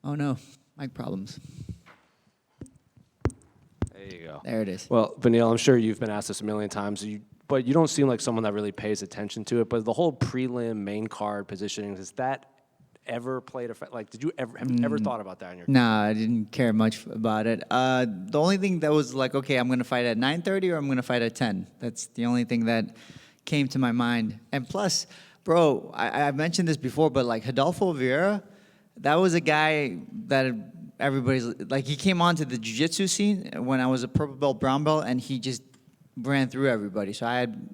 Oh no, mic problems. There you go. There it is. Well, Beneil, I'm sure you've been asked this a million times, but you don't seem like someone that really pays attention to it. But the whole prelim main card positioning, has that ever played a like? Did you ever have you ever thought about that in your? Nah, I didn't care much about it. The only thing that was like, okay, I'm gonna fight at 9:30 or I'm gonna fight at 10. That's the only thing that came to my mind. And plus, bro, I've mentioned this before, but like Rodolfo Vieira, that was a guy that everybody's like. He came onto the jiu-jitsu scene when I was a purple belt, brown belt, and he just ran through everybody. So I had,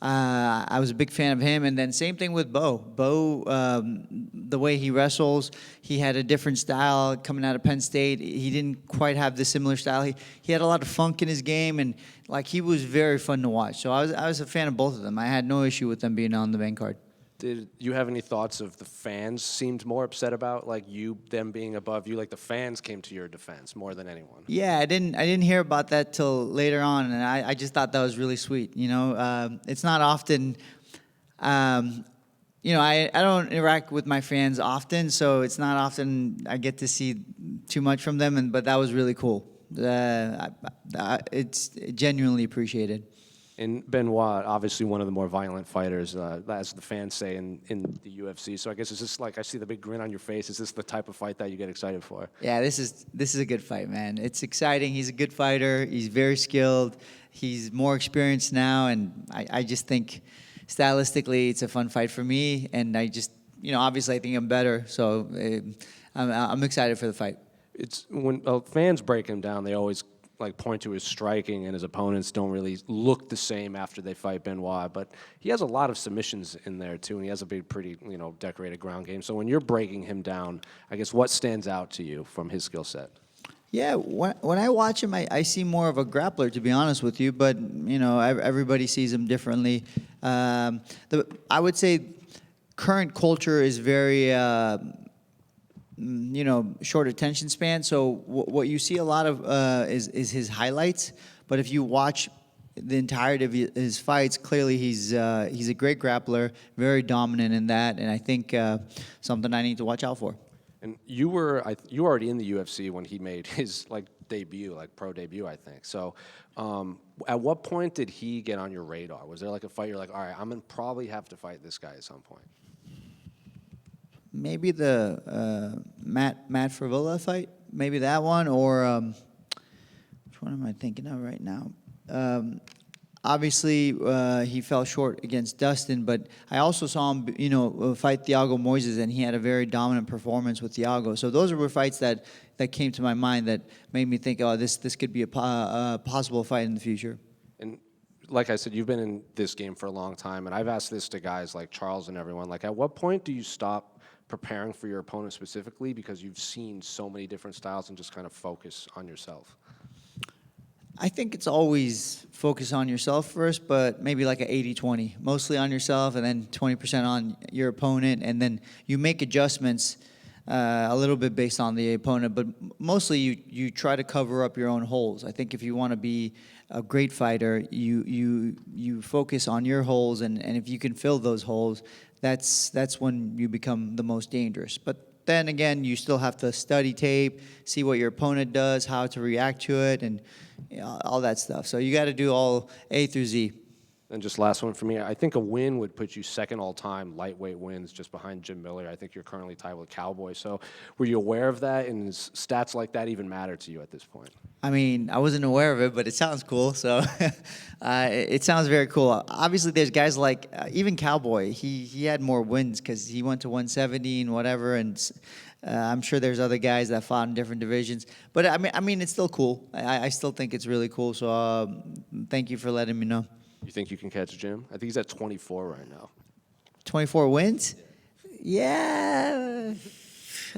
I was a big fan of him. And then same thing with Bo. Bo, the way he wrestles, he had a different style coming out of Penn State. He didn't quite have the similar style. He had a lot of funk in his game, and like he was very fun to watch. So I was a fan of both of them. I had no issue with them being on the main card. Did you have any thoughts of the fans seemed more upset about like them being above you? Like the fans came to your defense more than anyone. Yeah, I didn't hear about that till later on, and I just thought that was really sweet. It's not often. I don't interact with my fans often, so it's not often I get to see too much from them. But that was really cool. It's genuinely appreciated. And Benoit, obviously one of the more violent fighters, as the fans say in the UFC. So I guess it's just like I see the big grin on your face. Is this the type of fight that you get excited for? Yeah, this is a good fight, man. It's exciting. He's a good fighter. He's very skilled. He's more experienced now, and I just think stylistically it's a fun fight for me. And I just, obviously I think I'm better, so I'm excited for the fight. It's when fans break him down, they always like point to his striking, and his opponents don't really look the same after they fight Benoit. But he has a lot of submissions in there too, and he has a big, pretty decorated ground game. So when you're breaking him down, I guess what stands out to you from his skill set? Yeah, when I watch him, I see more of a grappler, to be honest with you. But everybody sees him differently. I would say current culture is very short attention span. So what you see a lot of is his highlights. But if you watch the entirety of his fights, clearly he's a great grappler, very dominant in that, and I think something I need to watch out for. And you were already in the UFC when he made his debut, pro debut, I think. So, at what point did he get on your radar? Was there like a fight you're like, all right, I'm gonna probably have to fight this guy at some point? Maybe the Matt Fravilla fight, maybe that one, or which one am I thinking of right now? Obviously, he fell short against Dustin, but I also saw him, fight Thiago Moises, and he had a very dominant performance with Thiago. So those were fights that came to my mind that made me think, oh, this could be a possible fight in the future. And like I said, you've been in this game for a long time, and I've asked this to guys like Charles and everyone. Like, at what point do you stop preparing for your opponent specifically because you've seen so many different styles and just kind of focus on yourself? I think it's always focus on yourself first, but maybe like an 80-20. Mostly on yourself and then 20% on your opponent. And then you make adjustments a little bit based on the opponent, but mostly you try to cover up your own holes. I think if you want to be a great fighter, you focus on your holes, and if you can fill those holes, that's when you become the most dangerous. But then again, you still have to study tape, see what your opponent does, how to react to it, and all that stuff. So you got to do all A through Z. And just last one for me, I think a win would put you second all-time lightweight wins, just behind Jim Miller. I think you're currently tied with Cowboy. So were you aware of that, and does stats like that even matter to you at this point? I mean, I wasn't aware of it, but it sounds cool. So it sounds very cool. Obviously, there's guys like even Cowboy. He had more wins because he went to 170 and whatever. And I'm sure there's other guys that fought in different divisions. But I mean, it's still cool. I still think it's really cool. So thank you for letting me know. You think you can catch Jim? I think he's at 24 right now. 24 wins? Yeah.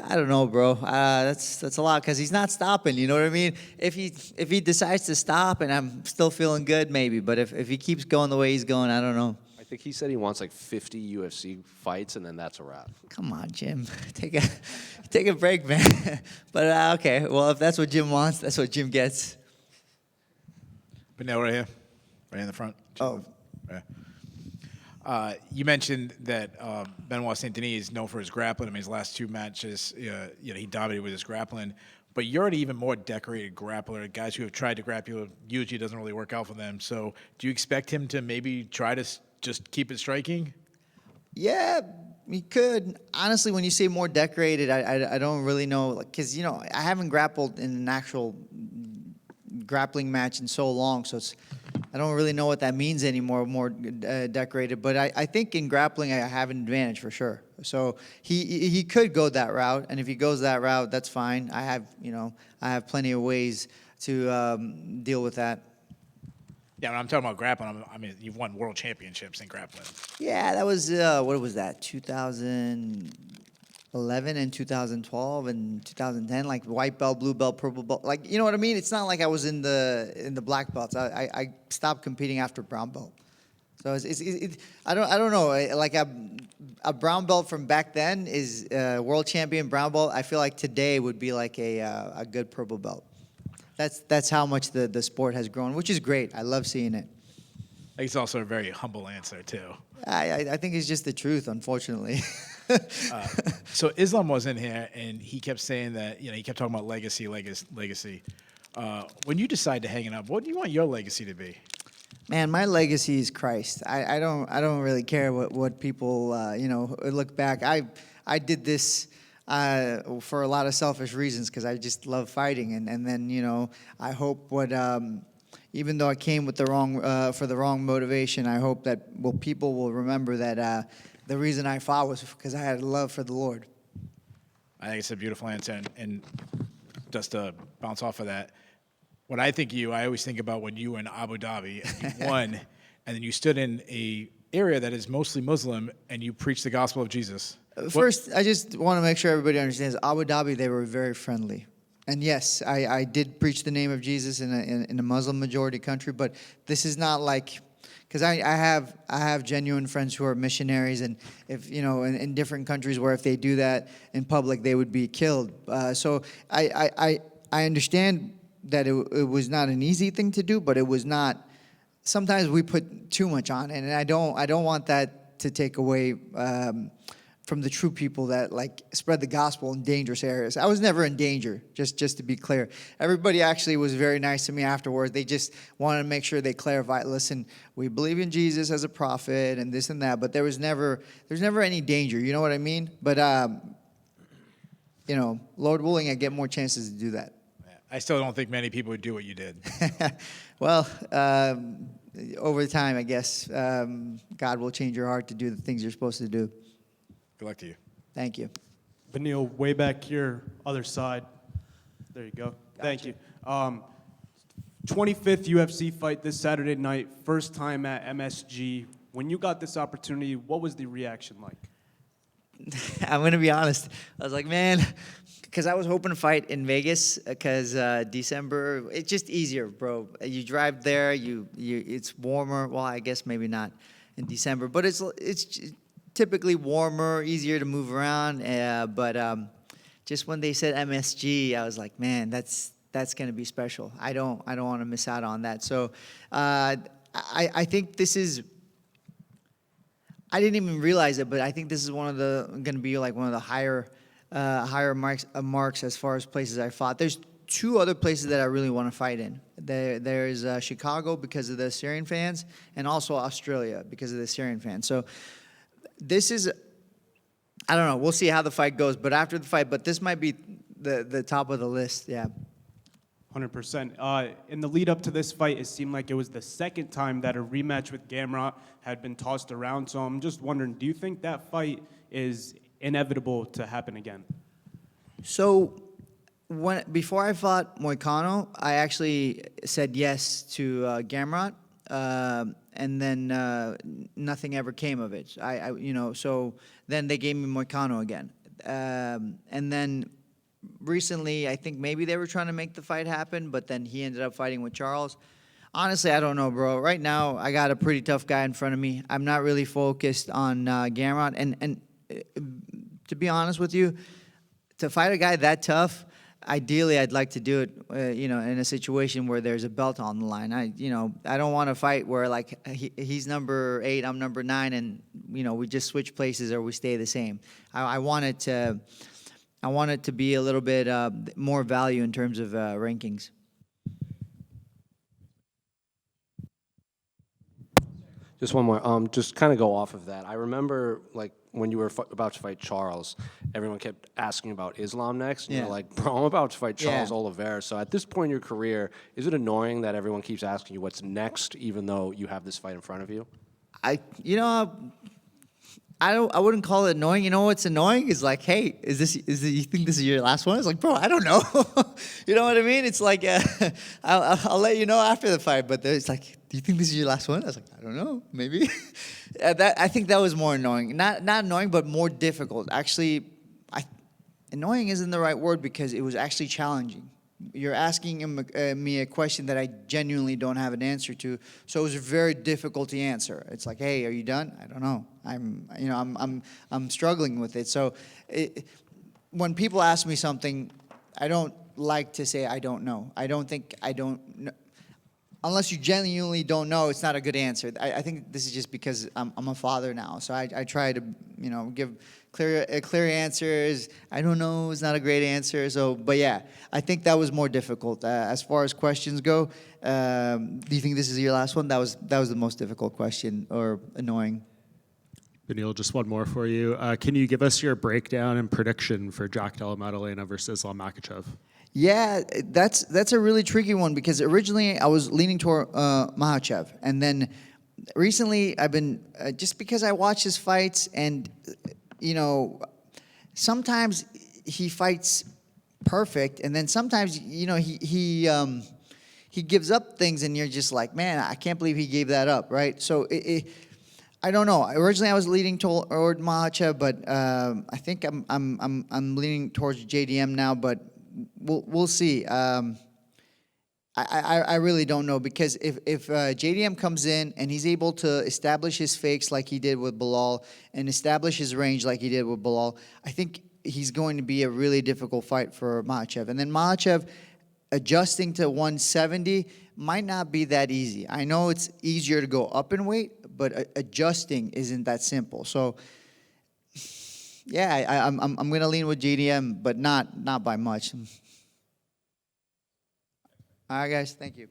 I don't know, bro. That's a lot because he's not stopping. You know what I mean? If he decides to stop and I'm still feeling good, maybe. But if he keeps going the way he's going, I don't know. I think he said he wants like 50 UFC fights, and then that's a wrap. Come on, Jim. Take a break, man. But okay. Well, if that's what Jim wants, that's what Jim gets. Beneil right here, right in the front. Oh. Yeah. You mentioned that Benoit Saint Denis is known for his grappling. I mean, his last 2 matches, he dominated with his grappling. But you're an even more decorated grappler. Guys who have tried to grapple you, usually doesn't really work out for them. So do you expect him to maybe try to just keep it striking? Yeah, he could. Honestly, when you say more decorated, I don't really know. Because, I haven't grappled in an actual grappling match in so long. So I don't really know what that means anymore, more decorated. But I think in grappling, I have an advantage for sure. So he could go that route. And if he goes that route, that's fine. I have plenty of ways to deal with that. Yeah, when I'm talking about grappling, I mean, you've won world championships in grappling. Yeah, that was, what was that, 2011 and 2012 and 2010, like white belt, blue belt, purple belt. Like, you know what I mean? It's not like I was in the black belts. I stopped competing after brown belt. So I don't know. Like a brown belt from back then is world champion brown belt. I feel like today would be like a good purple belt. That's how much the sport has grown, which is great. I love seeing it. It's also a very humble answer, too. I think it's just the truth, unfortunately. So Islam was in here, and he kept saying that, he kept talking about legacy. When you decide to hang it up, what do you want your legacy to be? Man, my legacy is Christ. I don't really care what people, look back. I did this for a lot of selfish reasons because I just love fighting. And then, I hope even though I came with the wrong motivation, I hope that people will remember that the reason I fought was because I had a love for the Lord. I think it's a beautiful answer. And just to bounce off of that, when I think I always think about when you were in Abu Dhabi and you won, and then you stood in a area that is mostly Muslim, and you preached the gospel of Jesus. First, I just want to make sure everybody understands, Abu Dhabi, they were very friendly. And yes, I did preach the name of Jesus in a Muslim majority country, but this is not like, because I have genuine friends who are missionaries, and if in different countries where if they do that in public they would be killed. So I understand that it was not an easy thing to do, but it was not. Sometimes we put too much on it, and I don't want that to take away from the true people that spread the gospel in dangerous areas. I was never in danger, just to be clear. Everybody actually was very nice to me afterwards. They just wanted to make sure they clarified, listen, we believe in Jesus as a prophet and this and that, but there's never any danger, you know what I mean? But Lord willing, I get more chances to do that. I still don't think many people would do what you did. Well, over time, I guess God will change your heart to do the things you're supposed to do. Good luck to you. Thank you. Beneil, way back here, other side. There you go. Thank you. 25th UFC fight this Saturday night, first time at MSG. When you got this opportunity, what was the reaction like? I'm going to be honest. I was like, man, because I was hoping to fight in Vegas because December, it's just easier, bro. You drive there, it's warmer. Well, I guess maybe not in December, but it's typically warmer, easier to move around. But just when they said MSG, I was like, man, that's going to be special. I don't want to miss out on that. So I think this is. I didn't even realize it, but I think this is going to be like one of the higher marks as far as places I fought. There's two other places that I really want to fight in. There's Chicago because of the Syrian fans, and also Australia because of the Syrian fans. So this is, I don't know. We'll see how the fight goes. But after the fight, this might be the top of the list. Yeah. 100%. In the lead up to this fight, it seemed like it was the second time that a rematch with Gamrot had been tossed around. So I'm just wondering, do you think that fight is inevitable to happen again? So before I fought Moicano, I actually said yes to Gamrot, and then nothing ever came of it. So then they gave me Moicano again, and then. Recently, I think maybe they were trying to make the fight happen, but then he ended up fighting with Charles. Honestly, I don't know, bro. Right now, I got a pretty tough guy in front of me. I'm not really focused on Gamrot. And to be honest with you, to fight a guy that tough, ideally, I'd like to do it, in a situation where there's a belt on the line. I don't want to fight where like he's number 8, I'm number 9, and we just switch places or we stay the same. I want it to be a little bit more value in terms of rankings. Just one more. Just kind of go off of that. I remember, like, when you were about to fight Charles, everyone kept asking about Islam next. And Yeah. you're like, bro, I'm about to fight Charles Yeah. Oliveira. So at this point in your career, is it annoying that everyone keeps asking you what's next, even though you have this fight in front of you? I wouldn't call it annoying. You know what's annoying is like, hey, you think this is your last one? It's like, bro, I don't know. You know what I mean? It's like, I'll let you know after the fight. But it's like, do you think this is your last one? I was like, I don't know, maybe. I think that was more annoying. Not annoying, but more difficult. Actually, annoying isn't the right word because it was actually challenging. You're asking me a question that I genuinely don't have an answer to, so it was very difficult to answer. It's like, hey, are you done? I don't know. I'm struggling with it. So, when people ask me something, I don't like to say I don't know. I don't think I don't know. Unless you genuinely don't know, it's not a good answer. I think this is just because I'm a father now, so I try to give clear answers. I don't know is not a great answer. So, but yeah, I think that was more difficult. As far as questions go, do you think this is your last one? That was the most difficult question or annoying. Beneil, just one more for you. Can you give us your breakdown and prediction for Jack Della Maddalena versus Islam Makhachev? Yeah, that's a really tricky one because originally I was leaning toward Makhachev, and then recently I've been just because I watch his fights, and sometimes he fights perfect, and then sometimes he gives up things, and you're just like, man, I can't believe he gave that up, right? So I don't know. Originally I was leaning toward Makhachev, but I think I'm leaning towards JDM now, but. We'll see. I really don't know because if JDM comes in and he's able to establish his fakes like he did with Belal and establish his range like he did with Belal, I think he's going to be a really difficult fight for Makhachev. And then Makhachev adjusting to 170 might not be that easy. I know it's easier to go up in weight, but adjusting isn't that simple. So. Yeah, I'm gonna lean with JDM, but not by much. All right, guys, thank you.